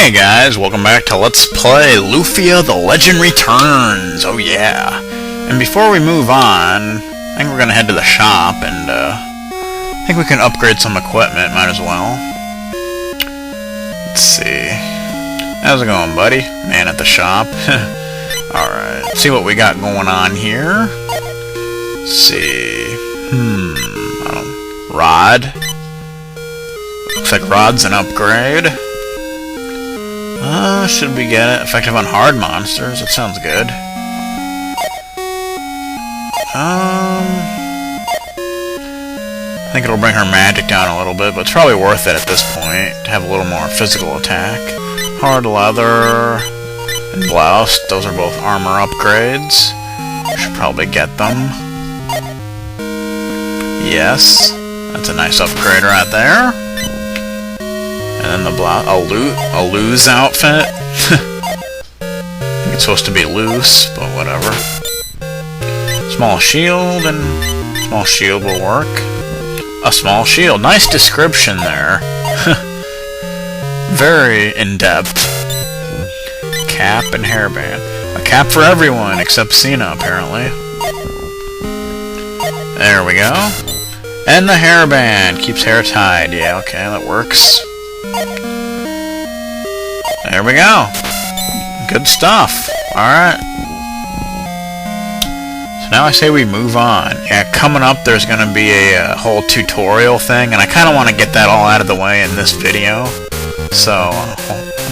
Hey guys, welcome back to Let's Play Lufia The Legend Returns! Oh yeah! And before we move on, I think we're gonna head to the shop and I think we can upgrade some equipment, might as well. Let's see. How's it going, buddy? Man at the shop. Alright, see what we got going on here. Let's see. Rod. Looks like Rod's an upgrade. Should we get it? Effective on hard monsters. That sounds good. I think it'll bring her magic down a little bit, but it's probably worth it at this point to have a little more physical attack. Hard leather and blouse. Those are both armor upgrades. Should probably get them. Yes. That's a nice upgrade right there. And then the blouse, a loose outfit. I think it's supposed to be loose, but whatever. Small shield, and small shield will work. A small shield. Nice description there. Very in-depth. Cap and hairband. A cap for everyone except Cena, apparently. There we go. And the hairband keeps hair tied. Yeah, okay, that works. There we go. Good stuff. Alright. So now I say we move on. Yeah, coming up there's going to be a whole tutorial thing, and I kind of want to get that all out of the way in this video. So,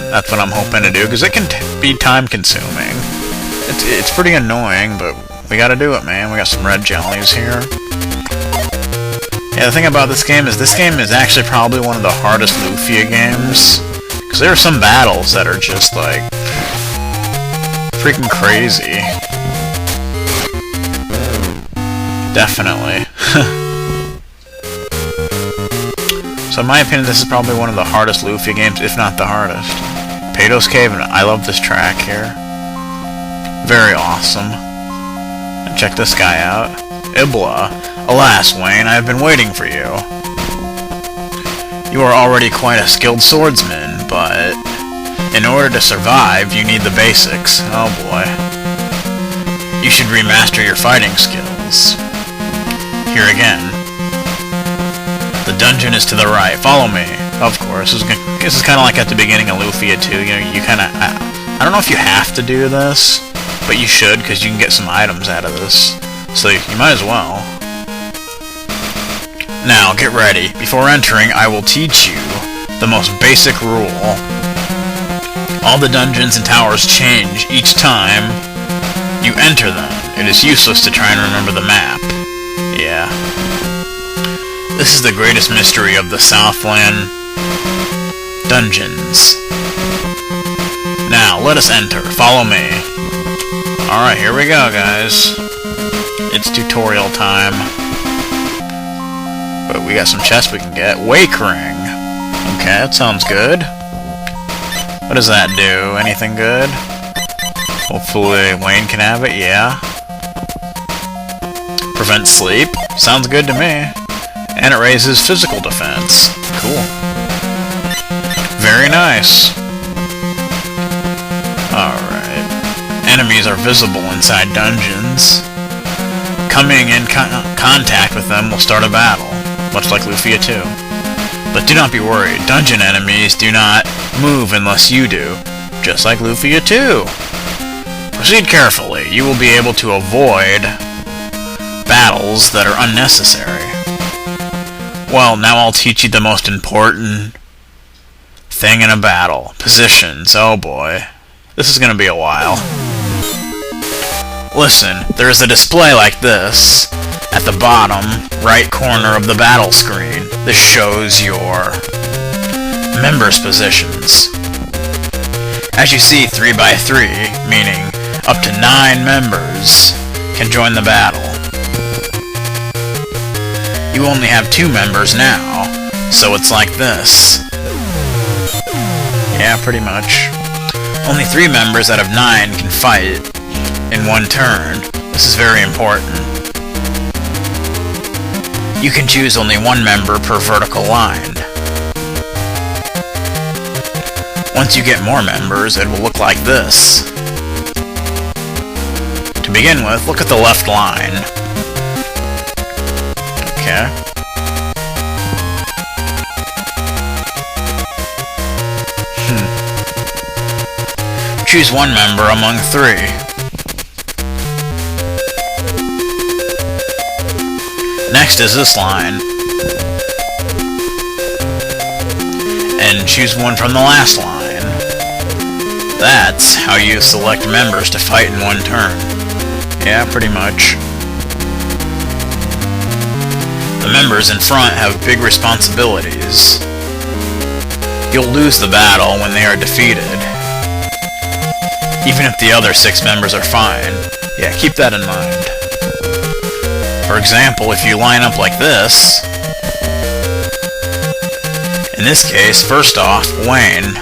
that's what I'm hoping to do, because it can be time-consuming. It's pretty annoying, but we gotta do it, man. We got some red jellies here. Yeah, the thing about this game is actually probably one of the hardest Lufia games. Because there are some battles that are just, like, freaking crazy. Definitely. So in my opinion, this is probably one of the hardest Lufia games, if not the hardest. Pato's Cave, and I love this track here. Very awesome. And check this guy out. Ibla. Alas, Wayne, I have been waiting for you. You are already quite a skilled swordsman, but in order to survive, you need the basics. Oh boy. You should remaster your fighting skills. Here again. The dungeon is to the right. Follow me. Of course. This is kind of like at the beginning of Lufia 2. You know, you kind of... I don't know if you have to do this, but you should, because you can get some items out of this. So you might as well. Now, get ready. Before entering, I will teach you the most basic rule. All the dungeons and towers change each time you enter them. It is useless to try and remember the map. Yeah. This is the greatest mystery of the Southland dungeons. Now, let us enter. Follow me. Alright, here we go, guys. It's tutorial time. But we got some chests we can get. Wake ring. Okay, that sounds good. What does that do? Anything good? Hopefully Wayne can have it, yeah. Prevent sleep. Sounds good to me. And it raises physical defense. Cool. Very nice. Alright. Enemies are visible inside dungeons. Coming in contact with them will start a battle, much like Lufia 2. But do not be worried, dungeon enemies do not move unless you do, just like Lufia 2. Proceed carefully, you will be able to avoid battles that are unnecessary. Well, now I'll teach you the most important thing in a battle. Positions, oh boy. This is gonna be a while. Listen, there is a display like this at the bottom right corner of the battle screen. This shows your members' positions. As you see, 3 by 3, meaning up to 9 members, can join the battle. You only have 2 members now, so it's like this. Yeah, pretty much. Only 3 members out of 9 can fight in one turn. This is very important. You can choose only 1 member per vertical line. Once you get more members, it will look like this. To begin with, look at the left line. Okay. Choose one member among 3. Next is this line. And choose one from the last line. That's how you select members to fight in one turn. Yeah, pretty much. The members in front have big responsibilities. You'll lose the battle when they are defeated. Even if the other 6 members are fine. Yeah, keep that in mind. For example, if you line up like this, in this case, first off, Wayne,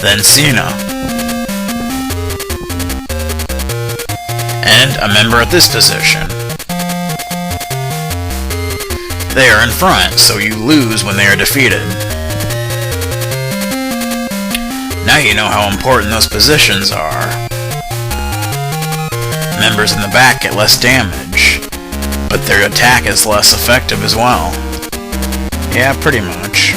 then Cena, and a member at this position. They are in front, so you lose when they are defeated. Now you know how important those positions are. Members in the back get less damage, but their attack is less effective as well. Yeah, pretty much.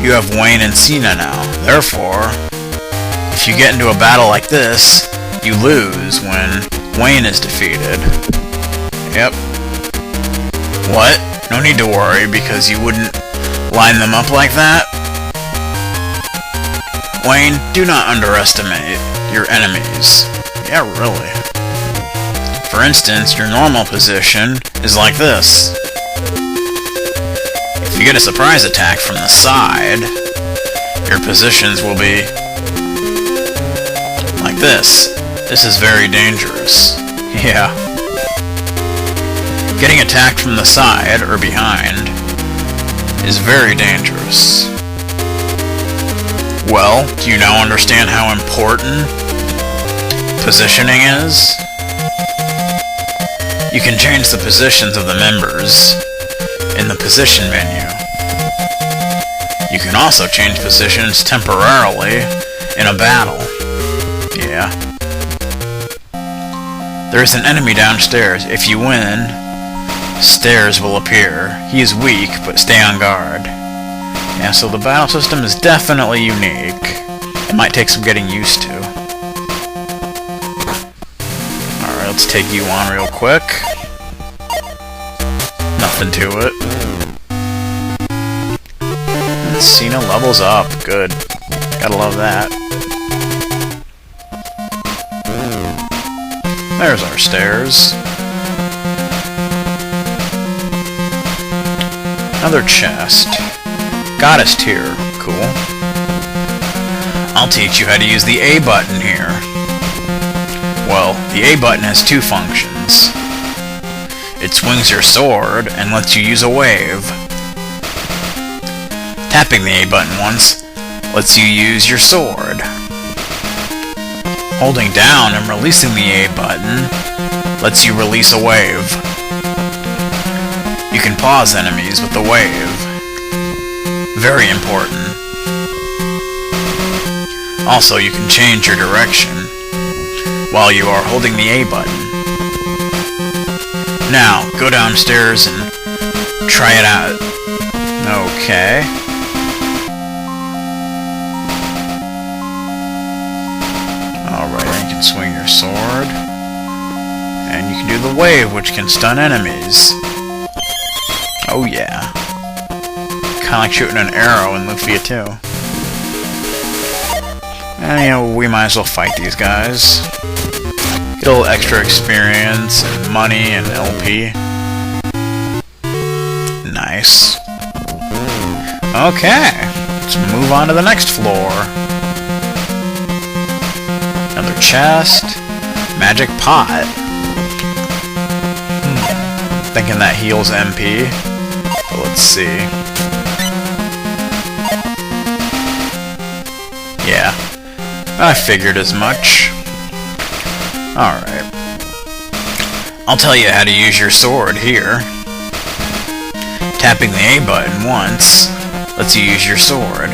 You have Wayne and Cena now. Therefore, if you get into a battle like this, you lose when Wayne is defeated. Yep. What? No need to worry, because you wouldn't line them up like that. Wayne, do not underestimate your enemies. Yeah, really. For instance, your normal position is like this. If you get a surprise attack from the side, your positions will be like this. This is very dangerous. Yeah. Getting attacked from the side or behind is very dangerous. Well, do you now understand how important positioning is? You can change the positions of the members in the position menu. You can also change positions temporarily in a battle. Yeah. There is an enemy downstairs. If you win, stairs will appear. He is weak, but stay on guard. Yeah, so the battle system is definitely unique. It might take some getting used to. Alright, let's take you on real quick. Nothing to it. And Cena levels up. Good. Gotta love that. There's our stairs. Another chest. Goddess tier. Cool. I'll teach you how to use the A button here. Well, the A button has 2 functions. It swings your sword and lets you use a wave. Tapping the A button once lets you use your sword. Holding down and releasing the A button lets you release a wave. You can pause enemies with the wave. Very important. Also, you can change your direction while you are holding the A button. Now, go downstairs and try it out. Okay. Alright, you can swing your sword. And you can do the wave, which can stun enemies. Oh yeah. Kinda like shooting an arrow in Lufia too. And, you know, we might as well fight these guys. Get a little extra experience, and money, and LP. Nice. Okay, let's move on to the next floor. Another chest. Magic pot. Thinking that heals MP. But let's see. Yeah. I figured as much. Alright. I'll tell you how to use your sword here. Tapping the A button once lets you use your sword.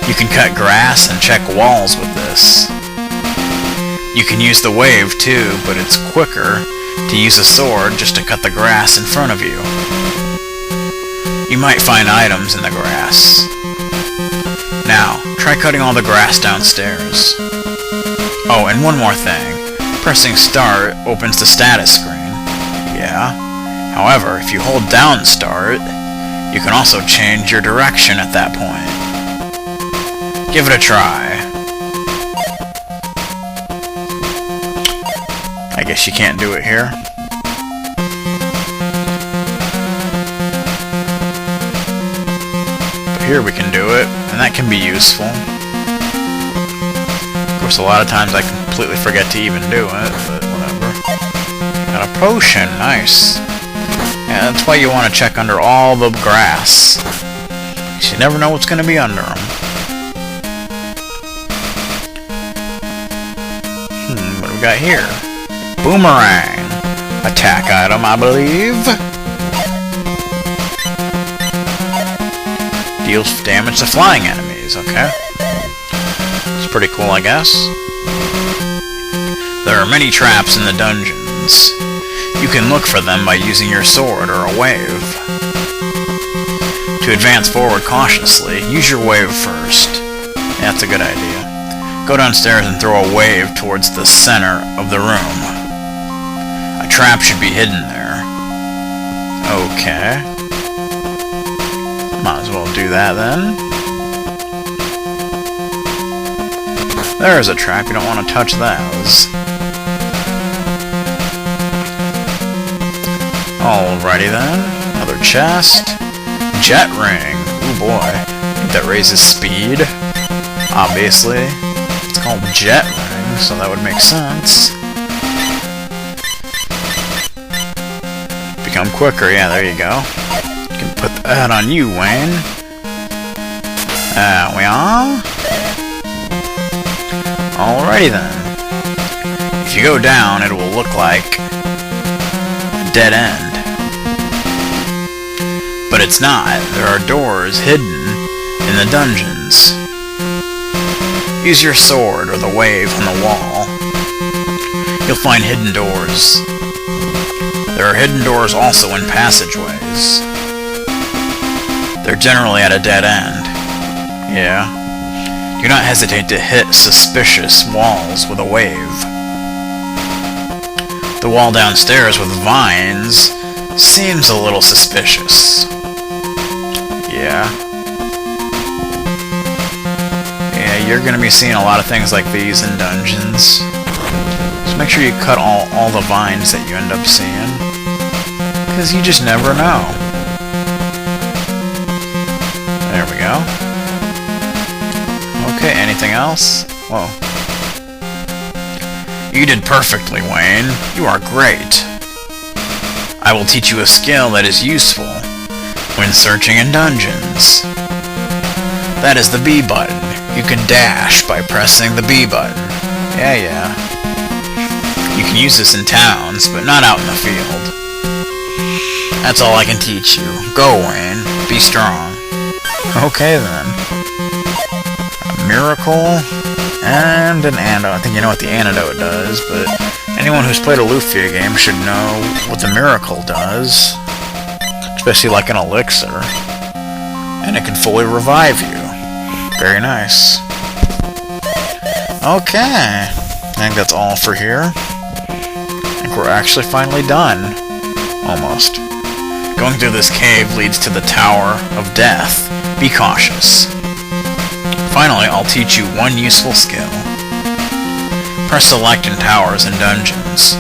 You can cut grass and check walls with this. You can use the wave too, but it's quicker to use a sword just to cut the grass in front of you. You might find items in the grass. Now, try cutting all the grass downstairs. Oh, and one more thing. Pressing start opens the status screen. Yeah. However, if you hold down start, you can also change your direction at that point. Give it a try. I guess you can't do it here. But here we can do it, and that can be useful. Of course, a lot of times I completely forget to even do it, but whatever. Got a potion, nice. Yeah, that's why you want to check under all the grass. Because you never know what's going to be under them. What do we got here? Boomerang. Attack item, I believe. Deals damage to flying enemies, okay. It's pretty cool, I guess. There are many traps in the dungeons. You can look for them by using your sword or a wave. To advance forward cautiously, use your wave first. Yeah, that's a good idea. Go downstairs and throw a wave towards the center of the room. A trap should be hidden there. Okay. Might as well do that then. There's a trap, you don't want to touch those. Alrighty then. Another chest. Jet ring. Ooh boy. I think that raises speed. Obviously. It's called jet ring, so that would make sense. Become quicker, yeah, there you go. You can put that on you, Wayne. There we are. Alrighty then. If you go down, it will look like a dead end. But it's not. There are doors hidden in the dungeons. Use your sword or the wave on the wall. You'll find hidden doors. There are hidden doors also in passageways. They're generally at a dead end. Yeah. Do not hesitate to hit suspicious walls with a wave. The wall downstairs with vines seems a little suspicious. Yeah. Yeah, you're gonna be seeing a lot of things like these in dungeons. Just make sure you cut all the vines that you end up seeing. Because you just never know. There we go. Okay, anything else? Whoa. You did perfectly, Wayne. You are great. I will teach you a skill that is useful when searching in dungeons. That is the B button. You can dash by pressing the B button. Yeah. You can use this in towns, but not out in the field. That's all I can teach you. Go, Wayne. Be strong. Okay, then. A miracle and an antidote. I think you know what the antidote does, but anyone who's played a Lufia game should know what the miracle does. Especially like an elixir. And it can fully revive you. Very nice. Okay. I think that's all for here. I think we're actually finally done. Almost. Going through this cave leads to the Tower of Death. Be cautious. Finally, I'll teach you one useful skill. Press select in towers and dungeons.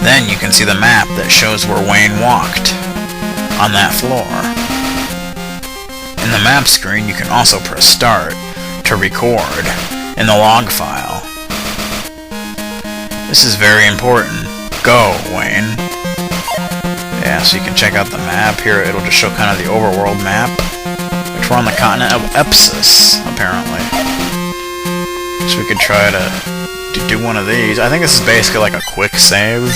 Then you can see the map that shows where Wayne walked on that floor. In the map screen, you can also press start to record in the log file. This is very important. Go, Wayne. Yeah, so you can check out the map. Here it'll just show kind of the overworld map. Which we're on the continent of Epsis, apparently. So we could try to do one of these. I think this is basically like a quick save.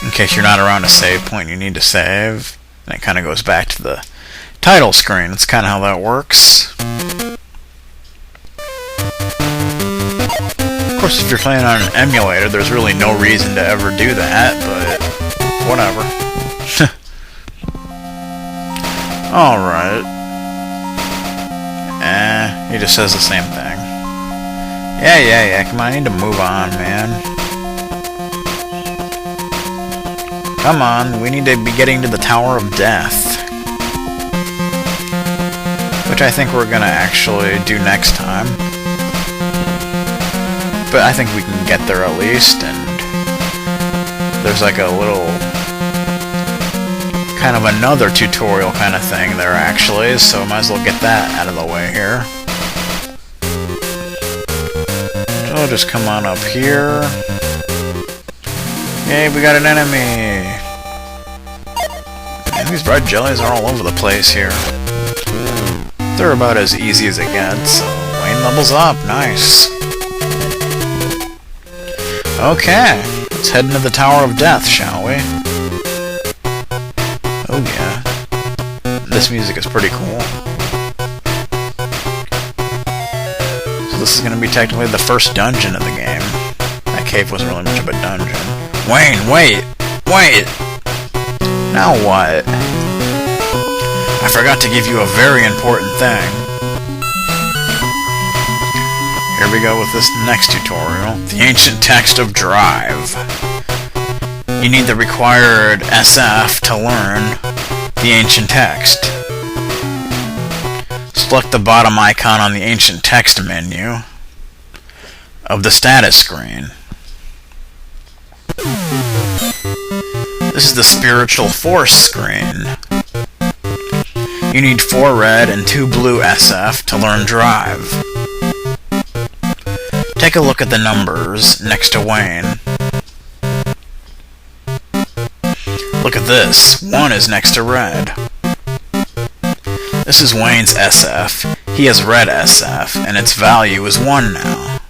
In case you're not around a save point you need to save. And it kind of goes back to the title screen. That's kind of how that works. Of course, if you're playing on an emulator, there's really no reason to ever do that, but whatever. Alright. He just says the same thing. Yeah, come on, I need to move on, man. Come on, we need to be getting to the Tower of Death. Which I think we're gonna actually do next time. But I think we can get there at least, and there's like a little kind of another tutorial kind of thing there actually, so might as well get that out of the way here. So just come on up here. Yay, we got an enemy! Man, these red jellies are all over the place here. They're about as easy as it gets, so Wayne levels up, nice. Okay, let's head into the Tower of Death, shall we? Oh yeah. This music is pretty cool. So this is going to be technically the first dungeon of the game. That cave wasn't really much of a dungeon. Wayne, wait! Wait! Now what? I forgot to give you a very important thing. Here we go with this next tutorial. The Ancient Text of Drive. You need the required SF to learn the Ancient Text. Select the bottom icon on the Ancient Text menu of the status screen. This is the Spiritual Force screen. You need 4 red and 2 blue SF to learn Drive. Take a look at the numbers next to Wayne. Look at this. 1 is next to red. This is Wayne's SF. He has red SF, and its value is 1 now.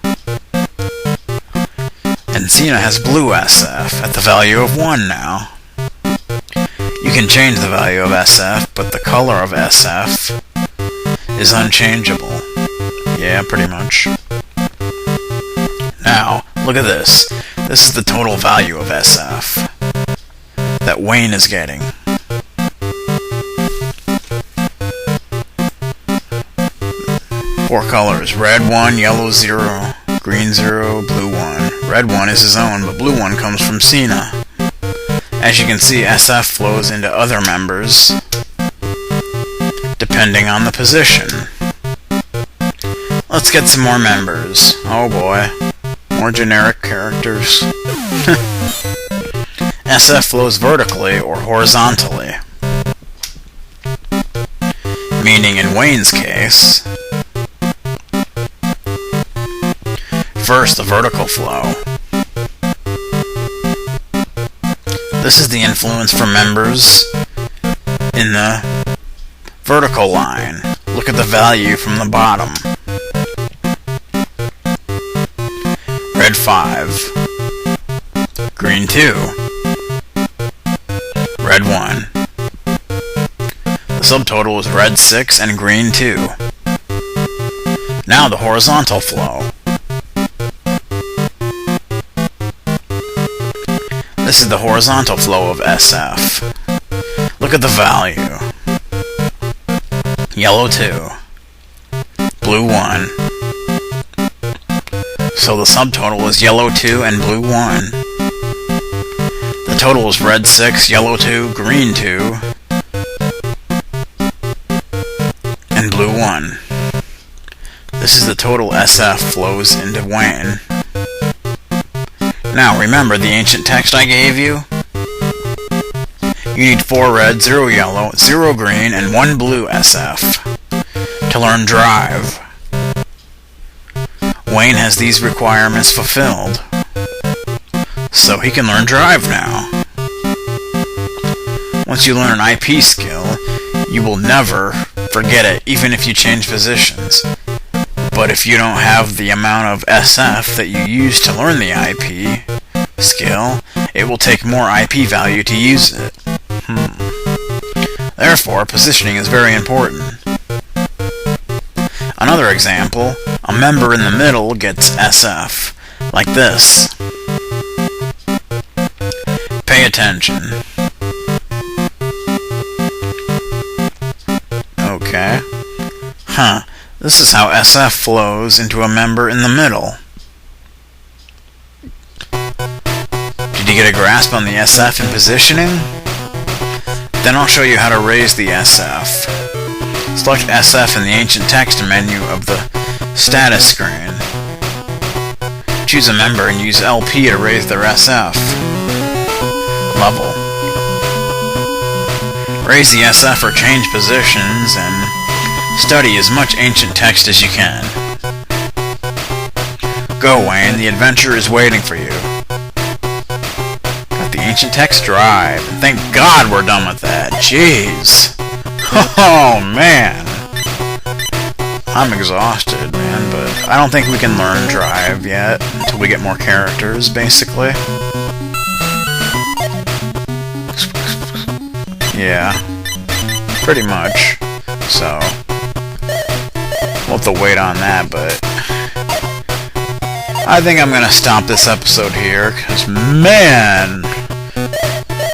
And Cena has blue SF at the value of 1 now. You can change the value of SF, but the color of SF is unchangeable. Yeah, pretty much. Now, look at this. This is the total value of SF that Wayne is getting. Four colors: red 1, yellow 0, green 0, blue 1. Red 1 is his own, but blue 1 comes from Cena. As you can see, SF flows into other members depending on the position. Let's get some more members. Oh boy. More generic characters. SF flows vertically or horizontally. Meaning in Wayne's case, first the vertical flow. This is the influence for members in the vertical line. Look at the value from the bottom. Red 5, green 2, red 1. The subtotal is red 6 and green 2. Now the horizontal flow. This is the horizontal flow of SF. Look at the value. Yellow 2, blue 1. So the subtotal is yellow 2 and blue 1. The total is red 6, yellow 2, green 2, and blue 1. This is the total SF flows into Wayne. Now remember the ancient text I gave you? You need 4 red, 0 yellow, 0 green, and 1 blue SF to learn Drive. Wayne has these requirements fulfilled, so he can learn Drive now. Once you learn an IP skill, you will never forget it, even if you change positions. But if you don't have the amount of SF that you use to learn the IP skill, it will take more IP value to use it. Therefore, positioning is very important. Another example, a member in the middle gets SF, like this. Pay attention. Okay. Huh. This is how SF flows into a member in the middle. Did you get a grasp on the SF and positioning? Then I'll show you how to raise the SF. Select SF in the ancient text menu of the status screen. Choose a member and use LP to raise their SF level. Raise the SF or change positions and study as much ancient text as you can. Go, Wayne, the adventure is waiting for you. Got the ancient text drive. Thank God we're done with that. Jeez. Oh, man. I'm exhausted, man, but I don't think we can learn drive yet until we get more characters, basically. Yeah. Pretty much. So, we'll have to wait on that, but I think I'm gonna stop this episode here, because, man,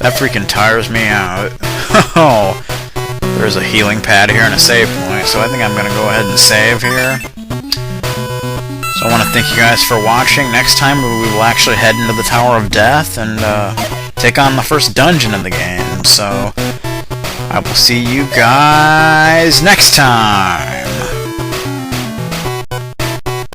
that freaking tires me out. Oh, there's a healing pad here and a save point, so I think I'm gonna go ahead and save here. So I want to thank you guys for watching. Next time we will actually head into the Tower of Death and take on the first dungeon of the game, so I will see you guys next time!